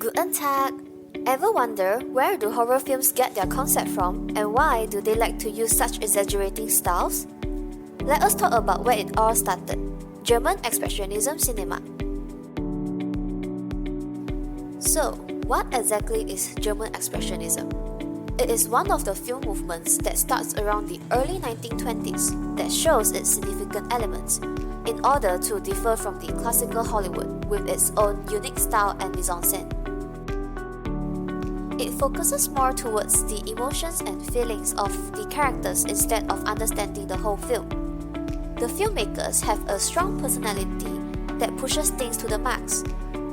Guten Tag! Ever wonder where do horror films get their concept from and why do they like to use such exaggerating styles? Let us talk about where it all started, German Expressionism cinema. So, what exactly is German Expressionism? It is one of the film movements that starts around the early 1920s that shows its significant elements in order to differ from the classical Hollywood with its own unique style and mise-en-scène. It focuses more towards the emotions and feelings of the characters instead of understanding the whole film. The filmmakers have a strong personality that pushes things to the max,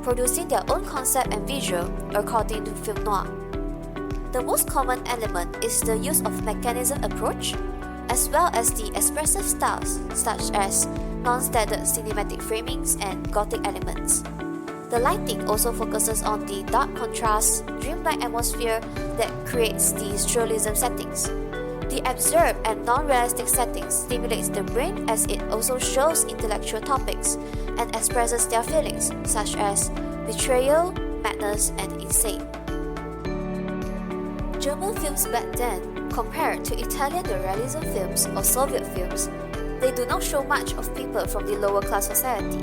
producing their own concept and visual according to film noir. The most common element is the use of mechanism approach, as well as the expressive styles such as non-standard cinematic framings and gothic elements. The lighting also focuses on the dark contrast, dreamlike atmosphere that creates the surrealism settings. The absurd and non-realistic settings stimulates the brain as it also shows intellectual topics and expresses their feelings such as betrayal, madness, and insane. German films back then, compared to Italian realism films or Soviet films, they do not show much of people from the lower class society,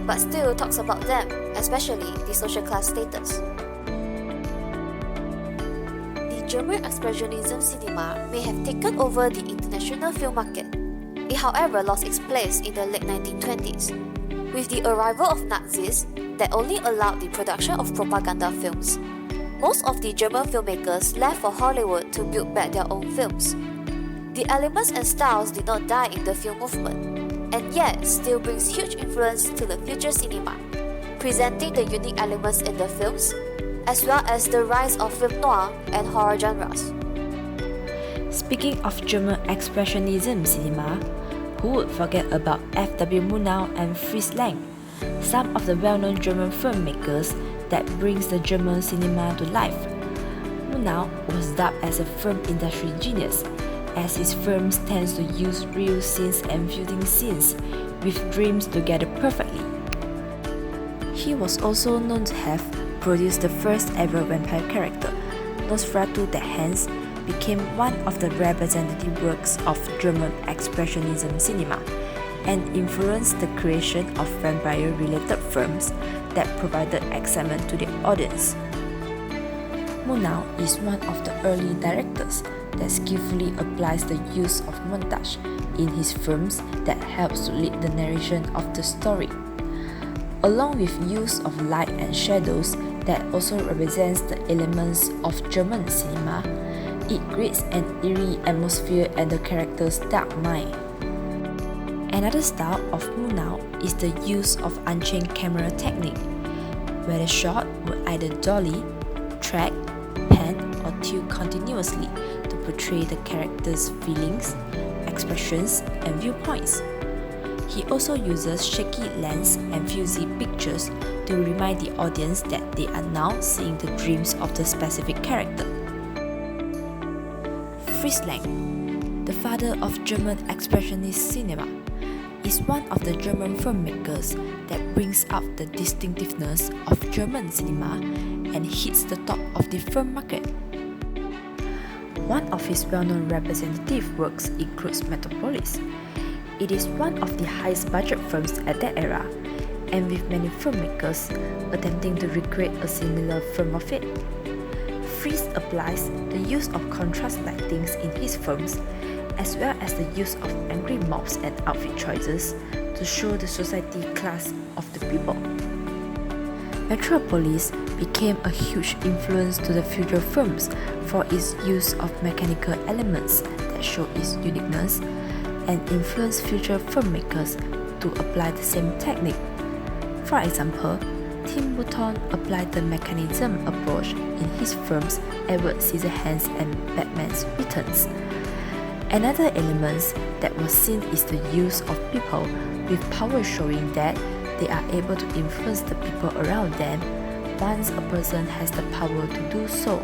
but still talks about them, especially the social class status. The German Expressionism cinema may have taken over the international film market. It however lost its place in the late 1920s, with the arrival of Nazis that only allowed the production of propaganda films. Most of the German filmmakers left for Hollywood to build back their own films. The elements and styles did not die in the film movement, and yet still brings huge influence to the future cinema, presenting the unique elements in the films, as well as the rise of film noir and horror genres. Speaking of German Expressionism cinema, who would forget about F.W. Murnau and Fritz Lang, some of the well-known German filmmakers that brings the German cinema to life. Murnau was dubbed as a film industry genius, as his films tends to use real scenes and fusing scenes with dreams together perfectly. He was also known to have produced the first ever vampire character, Nosferatu, that hence became one of the representative works of German Expressionism cinema and influenced the creation of vampire-related films that provided excitement to the audience. Murnau is one of the early directors that skillfully applies the use of montage in his films that helps to lead the narration of the story. Along with use of light and shadows that also represents the elements of German cinema, it creates an eerie atmosphere and the character's dark mind. Another style of Murnau is the use of unchained camera technique, where the shot will either dolly, track, pan, or tilt continuously to portray the character's feelings, expressions, and viewpoints. He also uses shaky lens and fuzzy pictures to remind the audience that they are now seeing the dreams of the specific character. Fritz Lang, the father of German Expressionist cinema, is one of the German filmmakers that brings out the distinctiveness of German cinema and hits the top of the film market. One of his well-known representative works includes Metropolis. It is one of the highest budget films at that era, and with many filmmakers attempting to recreate a similar film of it. Fritz applies the use of contrast lightings in his films, as well as the use of angry mobs and outfit choices to show the society class of the people. Metropolis became a huge influence to the future films for its use of mechanical elements that show its uniqueness and influenced future filmmakers to apply the same technique. For example, Tim Burton applied the mechanism approach in his films Edward Scissorhands and Batman's Returns. Another element that was seen is the use of people with power, showing that they are able to influence the people around them once a person has the power to do so.